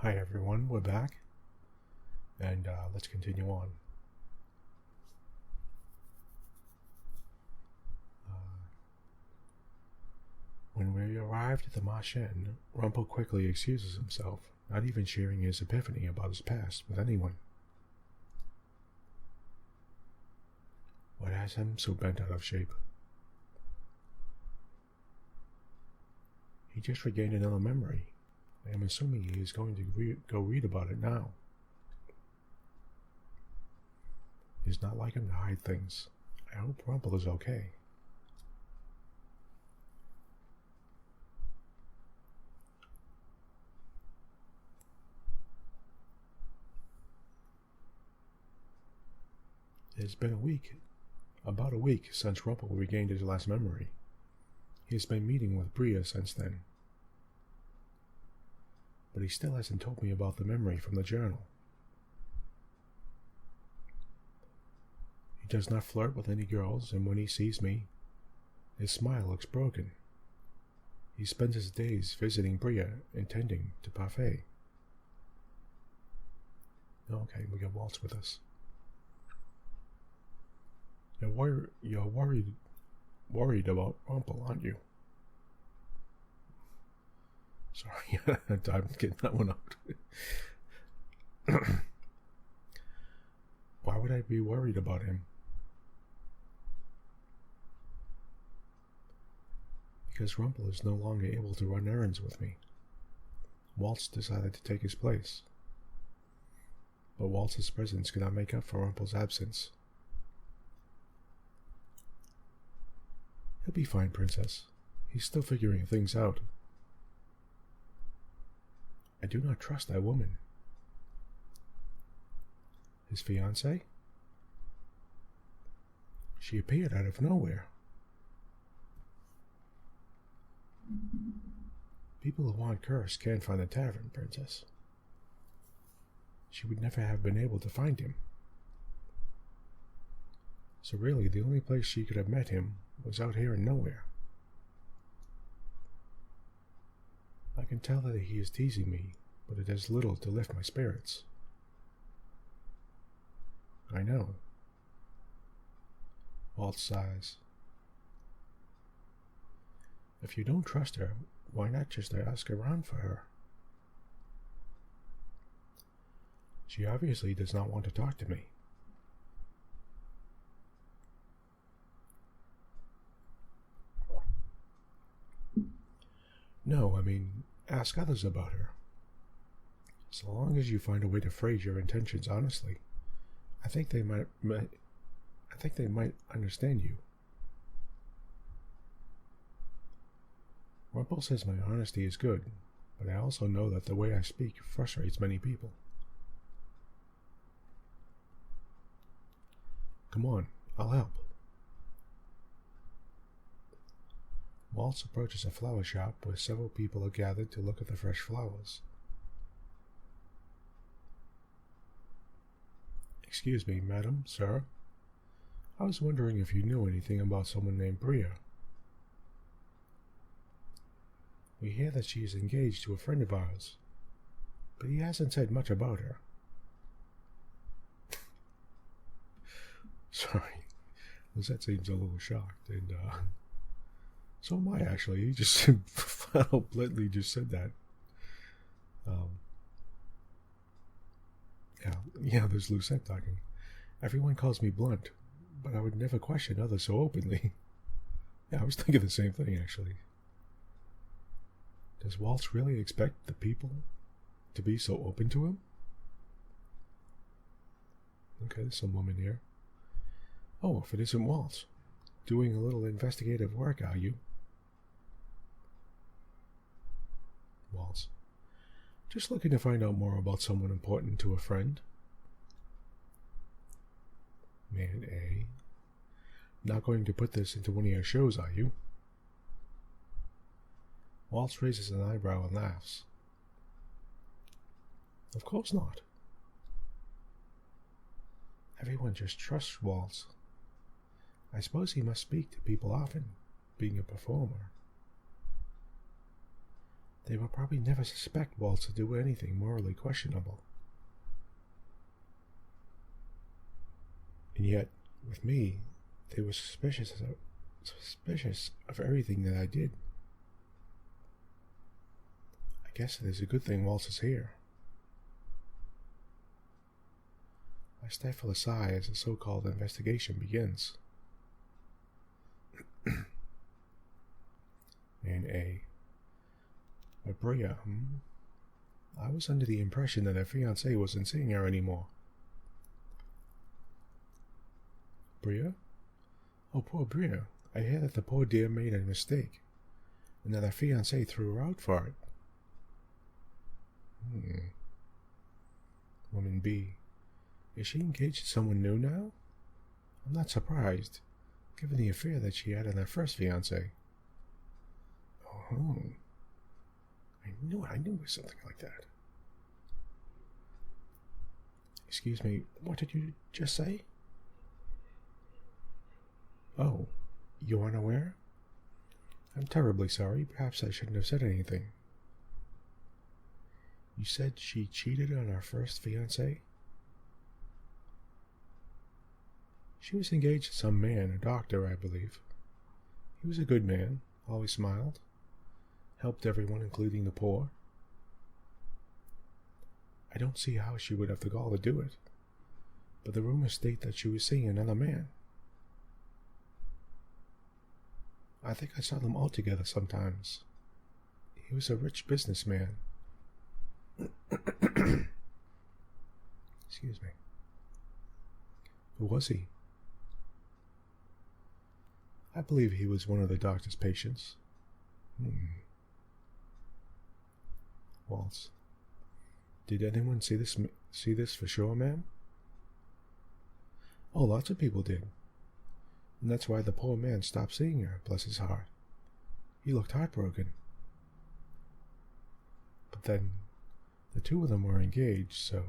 Hi everyone, we're back, and let's continue on. When we arrived at the Marchen, Rumpel quickly excuses himself, not even sharing his epiphany about his past with anyone. What has him so bent out of shape? He just regained another memory. I am assuming he is going to go read about it now. It's not like him to hide things. I hope Rumpel is okay. It has been about a week since Rumpel regained his last memory. He has been meeting with Bria since then. But he still hasn't told me about the memory from the journal. He does not flirt with any girls, and when he sees me, his smile looks broken. He spends his days visiting Bria and tending to Parfait. Okay, we got Waltz with us. You're worried about Rumpel, aren't you? Sorry, I'm getting that one out. Why would I be worried about him? Because Rumpel is no longer able to run errands with me. Waltz decided to take his place. But Waltz's presence cannot make up for Rumpel's absence. He'll be fine, Princess. He's still figuring things out. I do not trust that woman. His fiancée? She appeared out of nowhere. People who want curse can't find a tavern, Princess. She would never have been able to find him. So really, the only place she could have met him was out here in nowhere. I can tell that he is teasing me, but it does little to lift my spirits. I know. Waltz sighs. If you don't trust her, why not just ask around for her? She obviously does not want to talk to me. No, I mean, ask others about her. So long as you find a way to phrase your intentions honestly, I think they might understand you. Rumpel says my honesty is good, but I also know that the way I speak frustrates many people. Come on, I'll help. Waltz approaches a flower shop where several people are gathered to look at the fresh flowers. Excuse me, madam, sir. I was wondering if you knew anything about someone named Bria. We hear that she is engaged to a friend of ours, but he hasn't said much about her. Sorry, Lucette seems a little shocked, and so am I actually. He just blatantly just said that. Yeah, there's Lucette talking. Everyone calls me blunt, but I would never question others so openly. Yeah, I was thinking the same thing, actually. Does Waltz really expect the people to be so open to him? Okay, there's some woman here. Oh, if it isn't Waltz. Doing a little investigative work, are you? Waltz. Just looking to find out more about someone important to a friend. Man A. Not going to put this into one of your shows, are you? Waltz raises an eyebrow and laughs. Of course not. Everyone just trusts Waltz. I suppose he must speak to people often, being a performer. They will probably never suspect Waltz to do anything morally questionable. And yet, with me, they were suspicious of everything that I did. I guess it is a good thing Waltz is here. I stifle a sigh as the so-called investigation begins. And but Bria, I was under the impression that her fiancé wasn't seeing her anymore. Bria? Oh, poor Bria. I hear that the poor dear made a mistake, and that her fiancé threw her out for it. Woman B. Is she engaged to someone new now? I'm not surprised, given the affair that she had on her first fiancé. Oh. I knew it was something like that. Excuse me, what did you just say? Oh, you unaware? I'm terribly sorry. Perhaps I shouldn't have said anything. You said she cheated on her first fiancé? She was engaged to some man, a doctor, I believe. He was a good man, always smiled, helped everyone, including the poor. I don't see how she would have the gall to do it, but the rumors state that she was seeing another man. I think I saw them all together sometimes. He was a rich businessman. Excuse me. Who was he? I believe he was one of the doctor's patients. Waltz. Did anyone see this for sure, ma'am? Oh, lots of people did. And that's why the poor man stopped seeing her, bless his heart. He looked heartbroken. But then, the two of them were engaged, so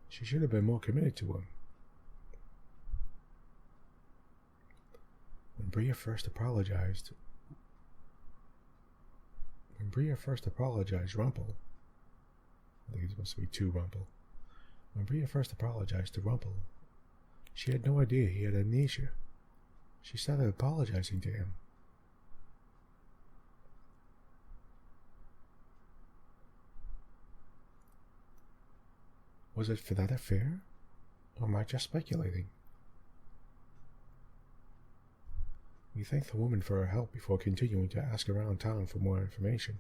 she should have been more committed to him. When Bria first apologized, Rumpel, I think it's supposed to be to Rumpel. When Bria first apologized to Rumpel, she had no idea he had amnesia. She started apologizing to him. Was it for that affair? Or am I just speculating? We thanked the woman for her help before continuing to ask around town for more information.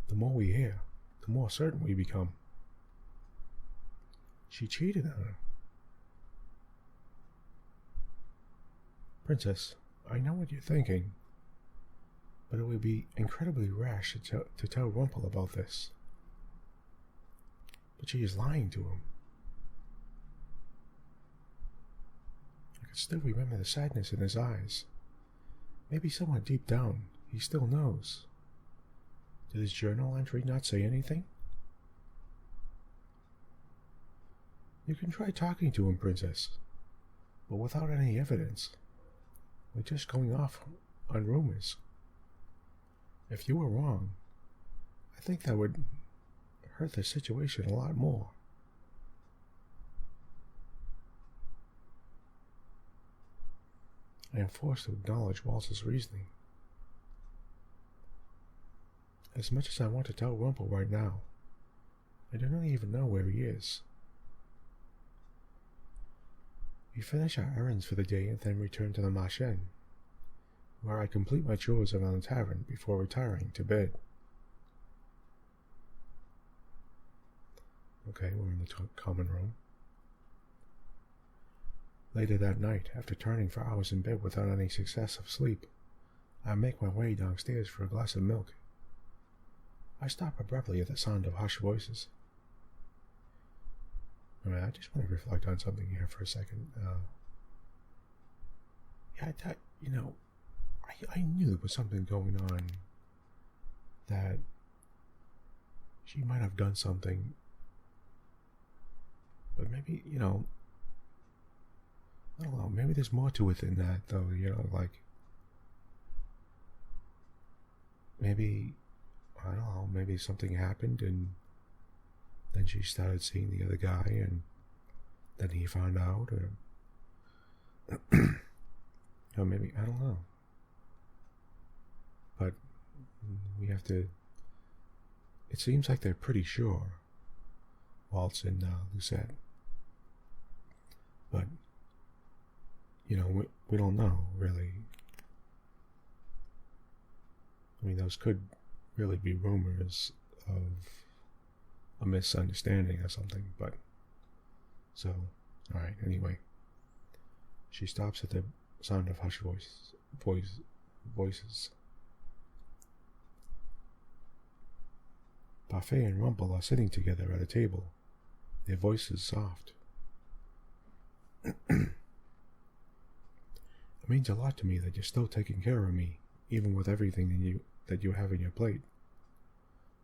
The more we hear, the more certain we become. She cheated on her. Princess, I know what you're thinking, but it would be incredibly rash to tell Rumpel about this. But she is lying to him. I could still remember the sadness in his eyes. Maybe somewhere deep down, he still knows. Did his journal entry not say anything? You can try talking to him, Princess, but without any evidence. We're just going off on rumors. If you were wrong, I think that would hurt the situation a lot more. I am forced to acknowledge Waltz's reasoning. As much as I want to tell Rumpel right now, I do not even know where he is. We finish our errands for the day and then return to the Marchen, where I complete my chores around the tavern before retiring to bed. Okay, we're in the common room. Later that night, after turning for hours in bed without any success of sleep, I make my way downstairs for a glass of milk. I stop abruptly at the sound of hushed voices. I just want to reflect on something here for a second. I knew there was something going on, that she might have done something, but maybe, I don't know, maybe there's more to it than that, though, maybe, I don't know, maybe something happened and then she started seeing the other guy and then he found out, or maybe, I don't know. But we have to, it seems like they're pretty sure, Waltz and Lucette. But, we don't know, really. I mean, those could really be rumors of a misunderstanding or something, but, so, alright, anyway. She stops at the sound of hushed voices. Parfait and Rumpel are sitting together at a table, their voices soft. It means a lot to me that you're still taking care of me, even with everything that you have in your plate.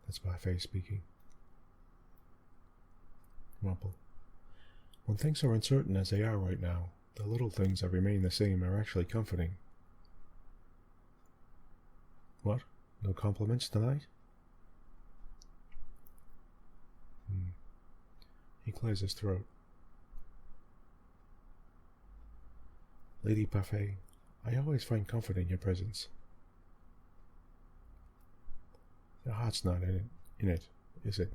That's Parfait speaking. Rumpel. When things are uncertain as they are right now, the little things that remain the same are actually comforting. What? No compliments tonight? He clears his throat. Lady Parfait, I always find comfort in your presence. Your heart's not in it, is it?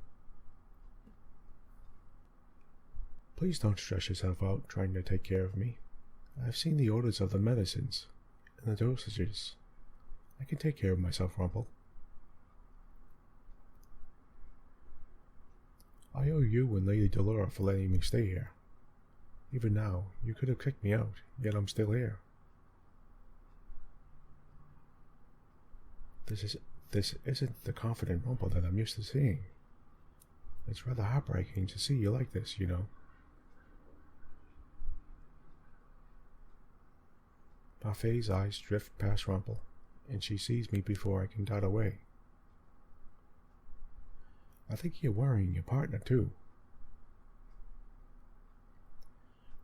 Please don't stress yourself out trying to take care of me. I've seen the orders of the medicines and the dosages. I can take care of myself, Rumpel. I owe you and Lady Delora for letting me stay here. Even now, you could have kicked me out, yet I'm still here. This isn't the confident Rumpel that I'm used to seeing. It's rather heartbreaking to see you like this, Parfait's eyes drift past Rumpel, and she sees me before I can dart away. I think you're worrying your partner, too.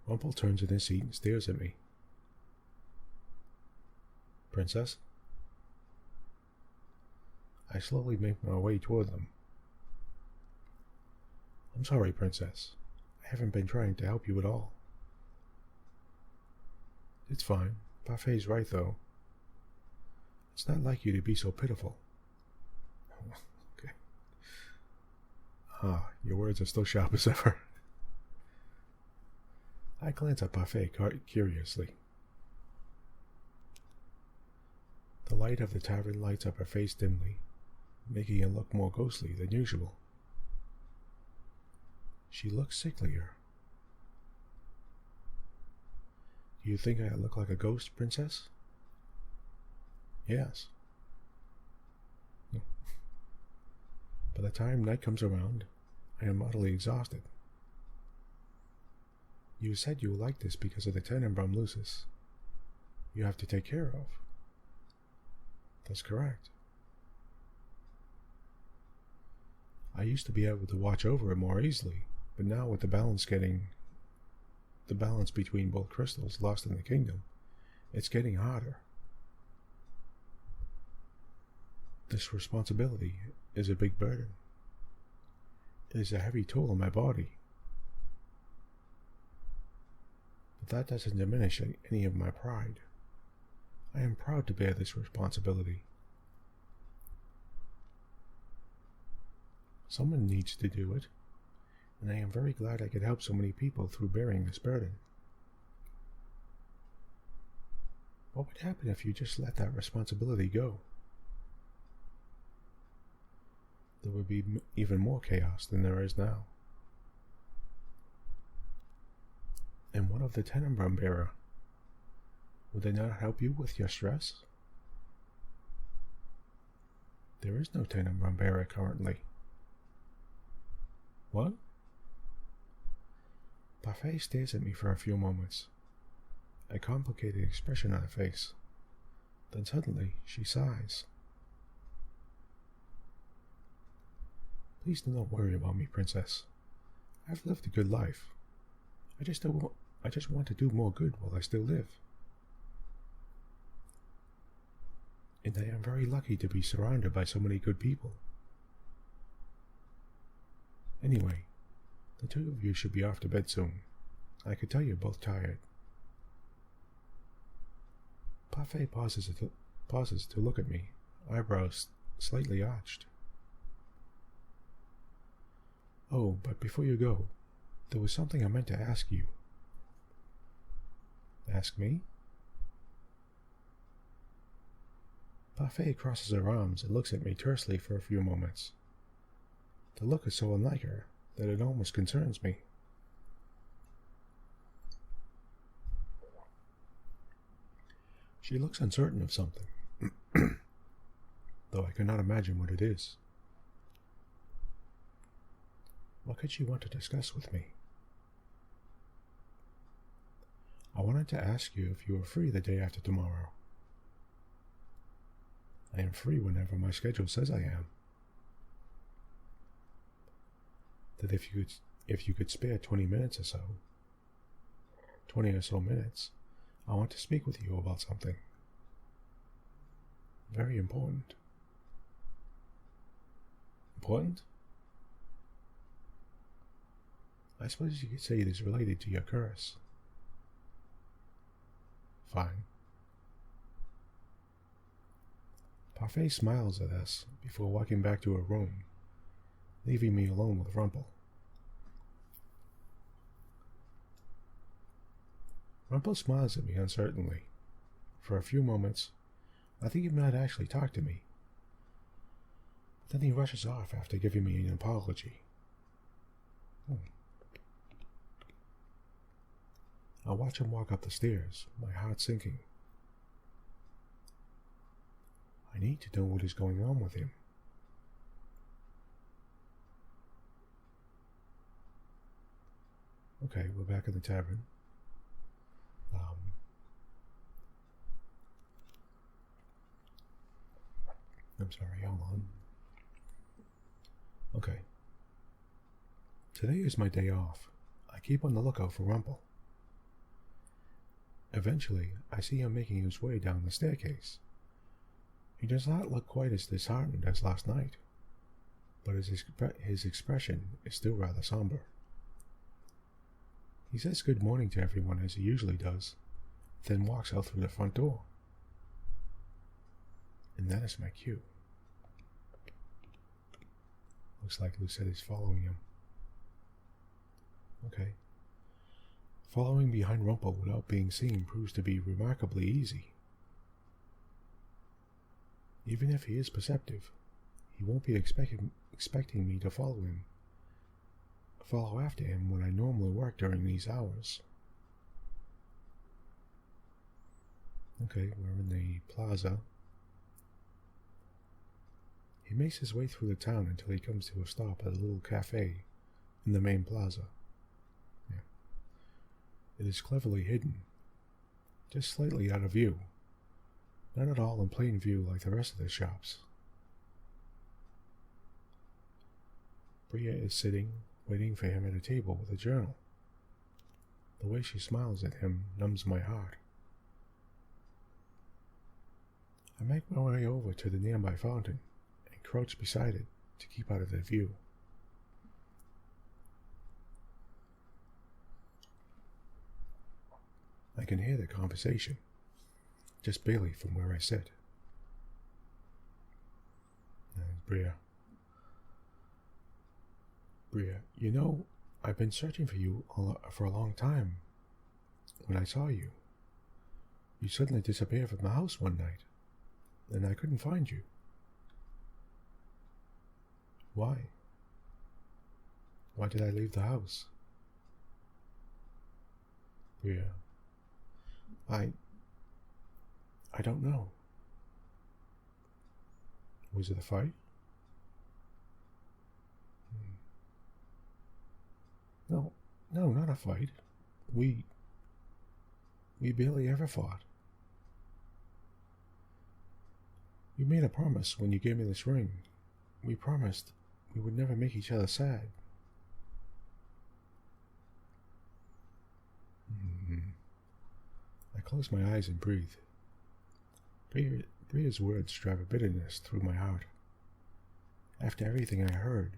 Rumpel turns in his seat and stares at me. Princess? I slowly make my way toward them. I'm sorry, Princess. I haven't been trying to help you at all. It's fine. Parfait's right, though. It's not like you to be so pitiful. Okay. Your words are still sharp as ever. I glance at Parfait curiously. The light of the tavern lights up her face dimly, making it look more ghostly than usual. She looks sicklier. Do you think I look like a ghost, Princess? Yes. By the time night comes around, I am utterly exhausted. You said you like this because of the tenebrum lucis you have to take care of. That's correct. I used to be able to watch over it more easily, but now with the balance between both crystals lost in the kingdom, it's getting harder. This responsibility is a big burden. It is a heavy toll on my body. But that doesn't diminish any of my pride. I am proud to bear this responsibility. Someone needs to do it, and I am very glad I could help so many people through bearing this burden. What would happen if you just let that responsibility go? There would be even more chaos than there is now. And what of the tenebrum bearer? Would they not help you with your stress? There is no tenebrum bearer currently. What? Parfait stares at me for a few moments, a complicated expression on her face. Then suddenly she sighs. Please do not worry about me, Princess. I've lived a good life. I just want to do more good while I still live. and I am very lucky to be surrounded by so many good people. Anyway, the two of you should be off to bed soon. I could tell you're both tired. Parfait pauses to look at me, eyebrows slightly arched. Oh, but before you go, there was something I meant to ask you. Ask me? Parfait crosses her arms and looks at me tersely for a few moments. The look is so unlike her that it almost concerns me. She looks uncertain of something, though I cannot imagine what it is. What could she want to discuss with me? I wanted to ask you if you were free the day after tomorrow. I am free whenever my schedule says I am. That if you could spare 20 minutes or so, 20 or so minutes, I want to speak with you about something very important. Important? I suppose you could say it is related to your curse. Fine. Parfait smiles at us before walking back to her room, leaving me alone with Rumpel. Rumpel smiles at me uncertainly. For a few moments, I think he might actually talk to me. Then he rushes off after giving me an apology. I watch him walk up the stairs, my heart sinking. I need to know what is going on with him. Okay, we're back in the tavern. I'm sorry, hold on. Okay. Today is my day off. I keep on the lookout for Rumpel. Eventually, I see him making his way down the staircase. He does not look quite as disheartened as last night, but his expression is still rather somber. He says good morning to everyone as he usually does, then walks out through the front door. And that is my cue. Looks like Lucette is following him. Okay. Following behind Rumpel without being seen proves to be remarkably easy. Even if he is perceptive, he won't be expecting me to follow after him when I normally work during these hours. Okay, we're in the plaza. He makes his way through the town until he comes to a stop at a little cafe in the main plaza. Yeah. It is cleverly hidden, just slightly out of view, not at all in plain view like the rest of the shops. Bria is sitting, waiting for him at a table with a journal. The way she smiles at him numbs my heart. I make my way over to the nearby fountain and crouch beside it to keep out of their view. I can hear their conversation, just barely from where I sit. Bria, you know, I've been searching for you for a long time. When I saw you, you suddenly disappeared from the house one night, and I couldn't find you. Why? Why did I leave the house? Bria, I don't know. Was it a fight? No, not a fight. We barely ever fought. We made a promise when you gave me this ring. We promised we would never make each other sad. I close my eyes and breathe. Bria's words drive a bitterness through my heart. After everything I heard,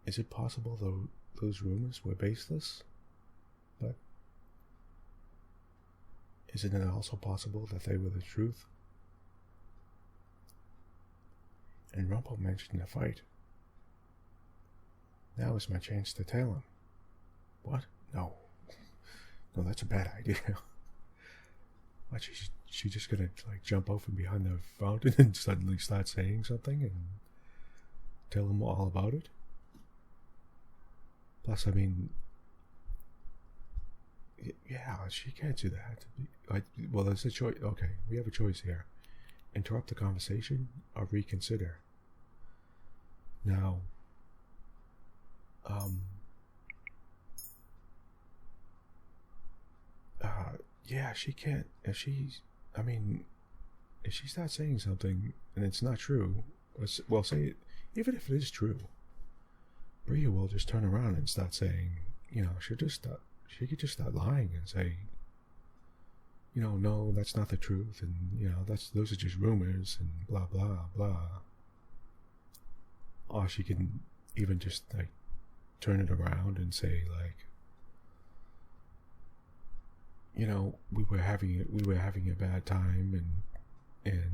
is it possible those rumors were baseless? But isn't it also possible that they were the truth? And Rumpel mentioned a fight. Now is my chance to tell him. What? No. No, that's a bad idea. What, she just gonna like jump over behind the fountain and suddenly start saying something and tell him all about it? Plus, I mean, yeah, she can't do that. Well, there's a choice. Okay, we have a choice here. Interrupt the conversation or reconsider. Now, yeah, she can't. If she starts saying something and it's not true, well, say it, even if it is true, Bria will just turn around and start saying, she could just start lying and say, no, that's not the truth, and those are just rumors and blah blah blah. Or she can even just like turn it around and say like, we were having a bad time, and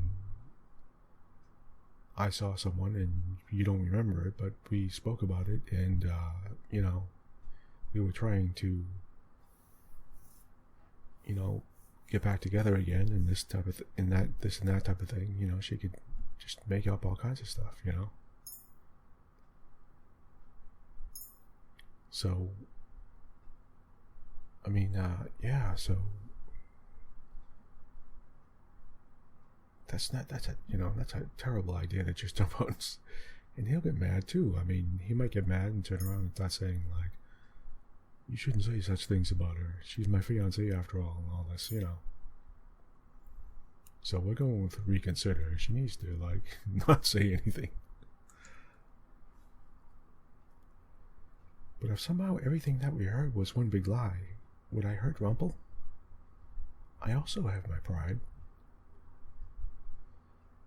I saw someone, and you don't remember it, but we spoke about it, and we were trying to get back together again, and this type of this and that type of thing. She could just make up all kinds of stuff. So I mean, yeah, so that's a terrible idea to just jump out, and he'll get mad too. I mean, he might get mad and turn around and start saying like, you shouldn't say such things about her. She's my fiancée after all, and all this, So we're going with reconsider. She needs to like not say anything. But if somehow everything that we heard was one big lie, would I hurt Rumpel? I also have my pride.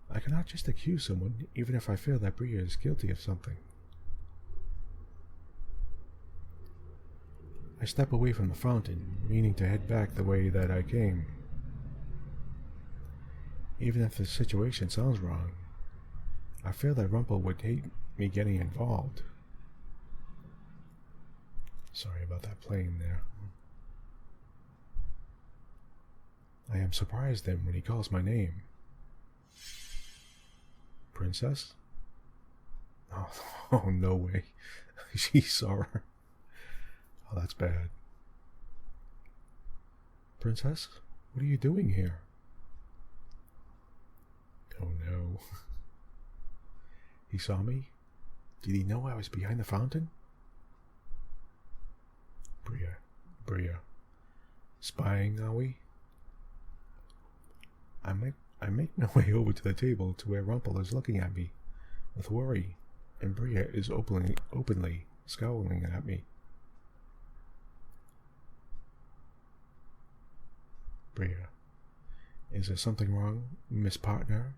I cannot just accuse someone, even if I feel that Bria is guilty of something. I step away from the fountain, meaning to head back the way that I came. Even if the situation sounds wrong, I feel that Rumpel would hate me getting involved. Sorry about that plane there. I am surprised then when he calls my name. Princess? Oh, no way. She saw her. Oh, that's bad. Princess, what are you doing here? Oh no. He saw me? Did he know I was behind the fountain? Bria. Spying, are we? I make my way over to the table to where Rumpel is looking at me with worry, and Bria is openly scowling at me. Bria, is there something wrong, Miss Partner?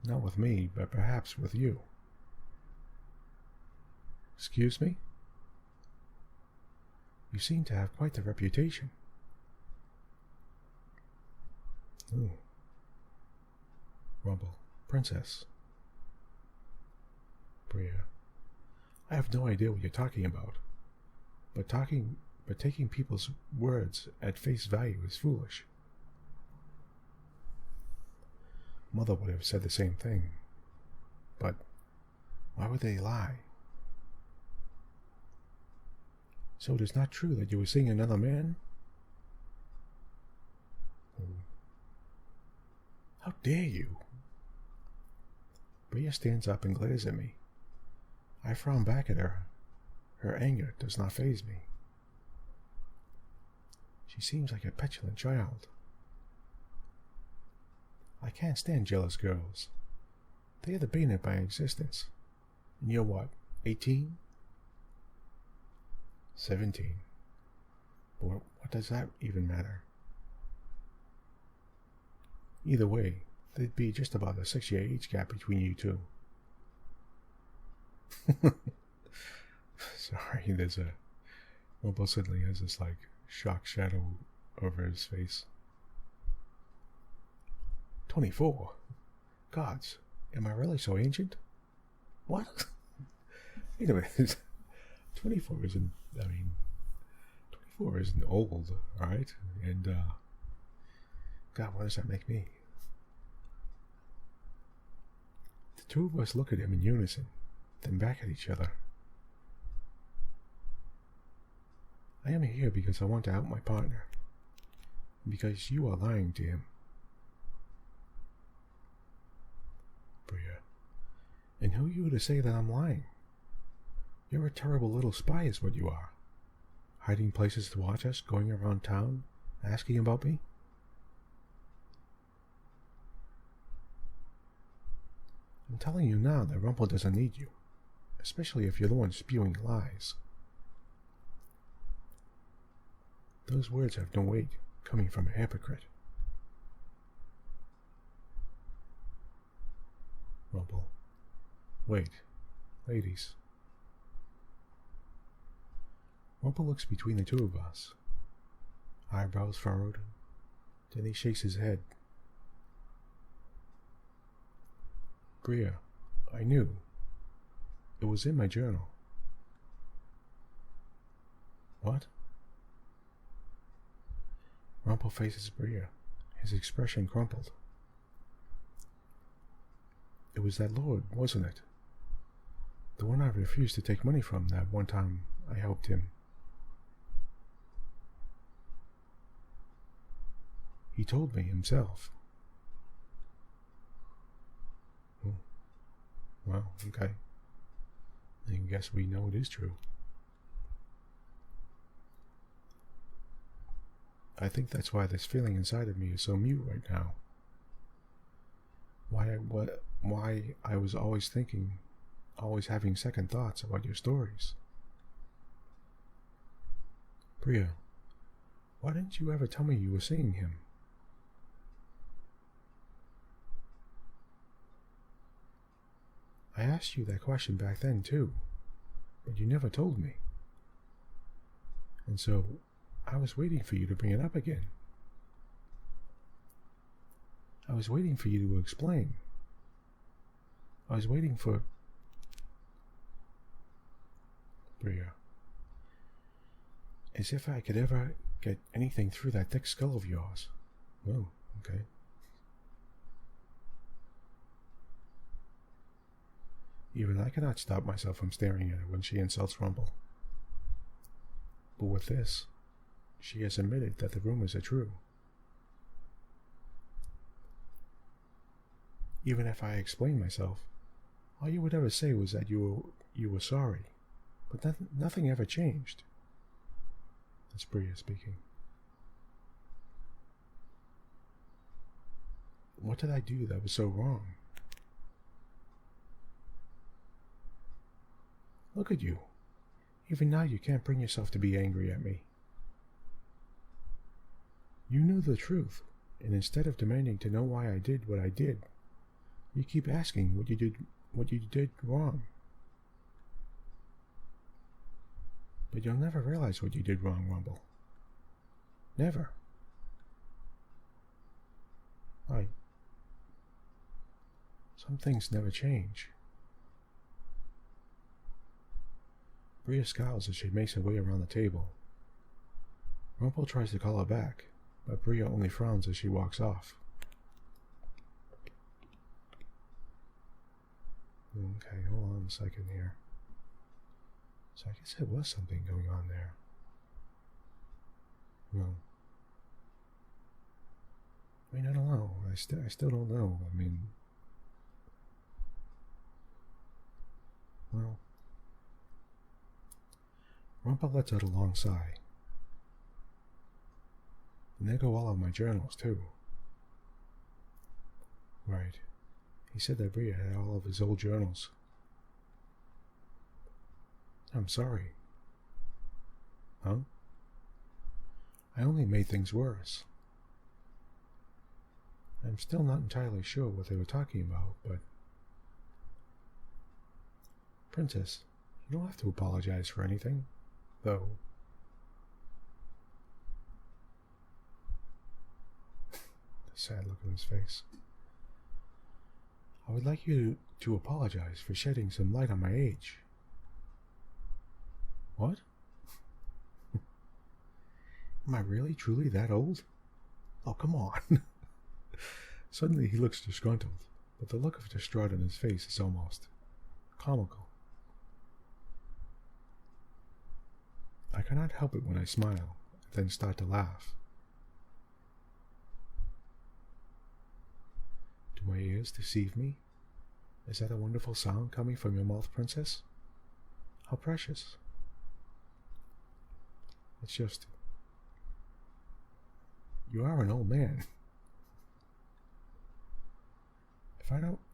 Not with me, but perhaps with you. Excuse me? You seem to have quite the reputation. Ooh. Rumpel, Princess. Bria, I have no idea what you're talking about, but taking people's words at face value is foolish. Mother would have said the same thing, but why would they lie? So it is not true that you were seeing another man? How dare you? Bria stands up and glares at me. I frown back at her. Her anger does not faze me. She seems like a petulant child. I can't stand jealous girls. They are the bane of my existence. And you're what, 18? 17. But what does that even matter? Either way, there'd be just about a 6-year age gap between you two. Sorry, there's a... Rumpel suddenly has this, shocked shadow over his face. 24? Gods, am I really so ancient? What? Wait a minute. 24 isn't... 24 isn't old, alright? And, God, what does that make me? The two of us look at him in unison, then back at each other. I am here because I want to help my partner. Because you are lying to him. Bria. And who are you to say that I'm lying? You're a terrible little spy is what you are. Hiding places to watch us, going around town, asking about me? I'm telling you now that Rumpel doesn't need you. Especially if you're the one spewing lies. Those words have no weight, coming from a hypocrite. Rumpel. Wait. Ladies. Rumpel looks between the two of us. Eyebrows furrowed. Then he shakes his head. Bria, I knew. It was in my journal. What? Rumpel faces Bria, his expression crumpled. It was that lord, wasn't it? The one I refused to take money from that one time I helped him. He told me himself. Well, okay. I guess we know it is true. I think that's why this feeling inside of me is so mute right now. Why I was always thinking, always having second thoughts about your stories. Bria, why didn't you ever tell me you were seeing him? I asked you that question back then too, but you never told me. And so, I was waiting for you to bring it up again. I was waiting for you to explain. I was waiting for... Bria. As if I could ever get anything through that thick skull of yours. Oh, okay. Even I cannot stop myself from staring at her when she insults Rumpel. But with this, she has admitted that the rumors are true. Even if I explained myself, all you would ever say was that you were sorry, but nothing ever changed. That's Bria speaking. What did I do that was so wrong? Look at you. Even now you can't bring yourself to be angry at me. You knew the truth, and instead of demanding to know why I did what I did, you keep asking what you did wrong. But you'll never realize what you did wrong, Rumpel. Never. Some things never change. Bria scowls as she makes her way around the table. Rumpel tries to call her back, but Bria only frowns as she walks off. Okay, hold on a second here. So I guess there was something going on there. Well, I don't know. I still don't know. Well, Rumpel lets out a long sigh. And there go all of my journals, too. Right. He said that Bria had all of his old journals. I'm sorry. Huh? I only made things worse. I'm still not entirely sure what they were talking about, but... Princess, you don't have to apologize for anything, though. The sad look on his face. I would like you to apologize for shedding some light on my age. What? Am I really, truly that old? Oh, come on. Suddenly he looks disgruntled, but the look of distraught on his face is almost comical. I cannot help it when I smile, and then start to laugh. Do my ears deceive me? Is that a wonderful sound coming from your mouth, Princess? How precious. It's just... You are an old man.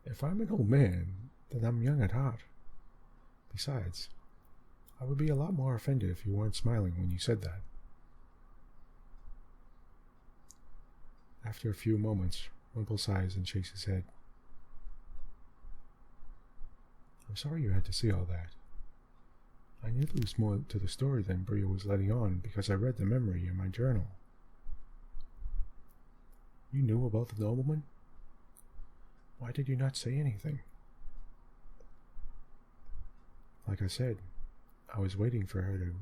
If I'm an old man, then I'm young at heart. Besides, I would be a lot more offended if you weren't smiling when you said that. After a few moments, Rumpel sighs and shakes his head. I'm sorry you had to see all that. I knew there was more to the story than Bria was letting on because I read the memory in my journal. You knew about the nobleman? Why did you not say anything? Like I said, I was waiting for her to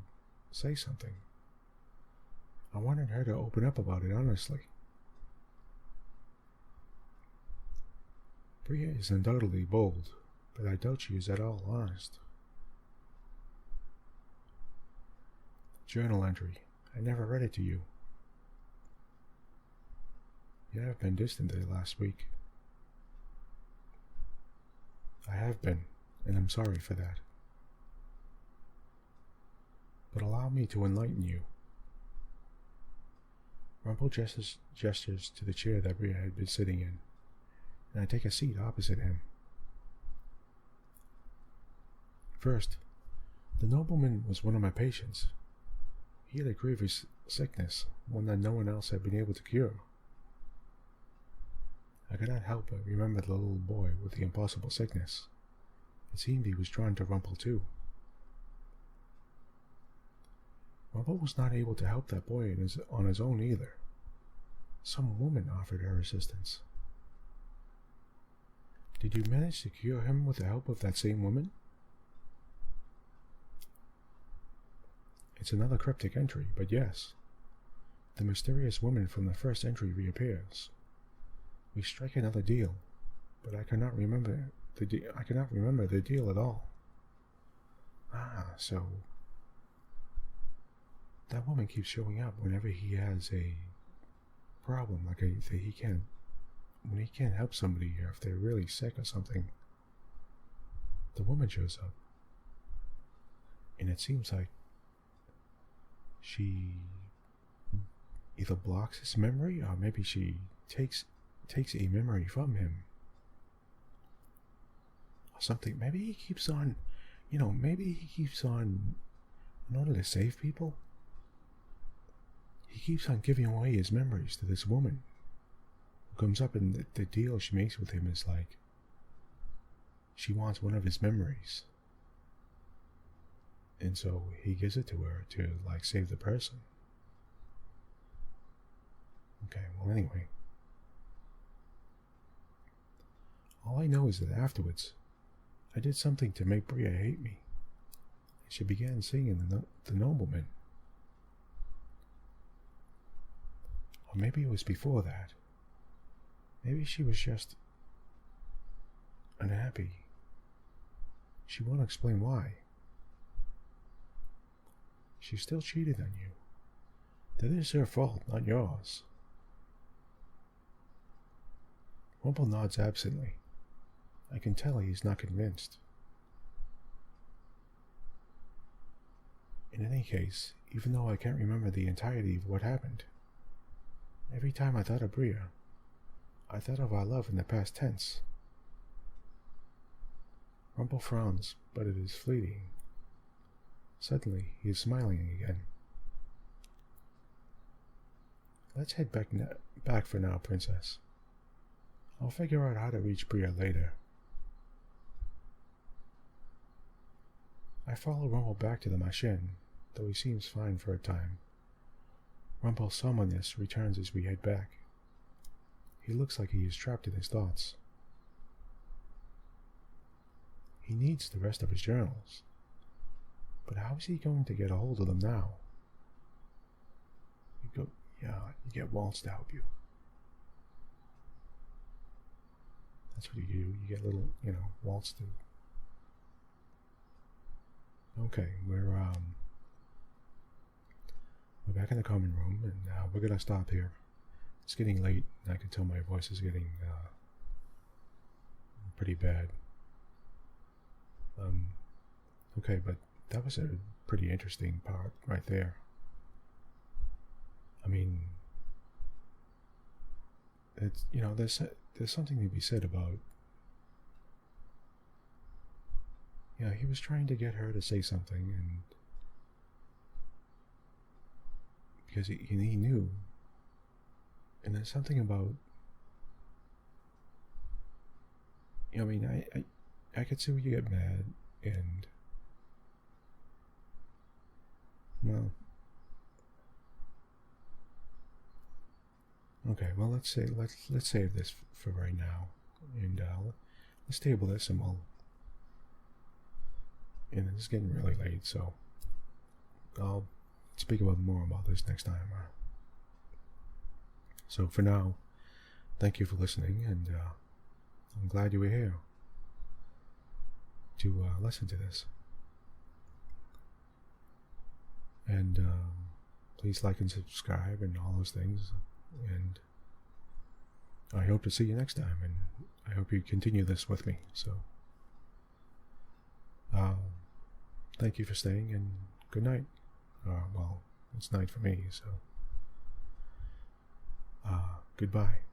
say something. I wanted her to open up about it honestly. Bria is undoubtedly bold, but I doubt she is at all honest. Journal entry. I never read it to you. You have been distant the last week. I have been, and I'm sorry for that. But allow me to enlighten you. Rumpel gestures to the chair that Bria had been sitting in, and I take a seat opposite him. First, the nobleman was one of my patients. He had a grievous sickness, one that no one else had been able to cure. I could not help but remember the little boy with the impossible sickness. It seemed he was drawn to Rumpel too. Rumpel was not able to help that boy on his own either. Some woman offered her assistance. Did you manage to cure him with the help of that same woman? It's another cryptic entry, but yes. The mysterious woman from the first entry reappears. We strike another deal, but I cannot remember the deal at all. Ah, so that woman keeps showing up whenever he has a problem, like when he can't help somebody or if they're really sick or something. The woman shows up, and it seems like she either blocks his memory or maybe she takes a memory from him or something. Maybe he keeps on, in order to save people, he keeps on giving away his memories to this woman who comes up, and the deal she makes with him is like she wants one of his memories, and so he gives it to her to like save the person. Okay, well anyway, all I know is that afterwards I did something to make Bria hate me, and she began singing the nobleman. Or maybe it was before that. Maybe she was just unhappy. She won't explain why. She still cheated on you. That is her fault, not yours. Rumpel nods absently. I can tell he is not convinced. In any case, even though I can't remember the entirety of what happened, every time I thought of Bria, I thought of our love in the past tense. Rumpel frowns, but it is fleeting. Suddenly, he is smiling again. Let's head back for now, Princess. I'll figure out how to reach Bria later. I follow Rumpel back to the machine, though he seems fine for a time. Rumpel's summonness returns as we head back. He looks like he is trapped in his thoughts. He needs the rest of his journals. But how is he going to get a hold of them now? You get Waltz to help you. That's what you do. You get little, Waltz to. Okay, we're back in the common room, and we're gonna stop here. It's getting late, and I can tell my voice is getting pretty bad. Okay, but that was a pretty interesting part right there. I mean, it's there's something to be said about. Yeah, he was trying to get her to say something, and because he knew, and there's something about. I mean, I could see where you get mad, and well, okay. Well, let's save this for right now, and let's table this, and we'll. And it's getting really late, so I'll speak more about this next time. So for now, thank you for listening, and I'm glad you were here to listen to this. And please like and subscribe and all those things. And I hope to see you next time, and I hope you continue this with me. So thank you for staying, and good night. Well, it's night for me, so goodbye.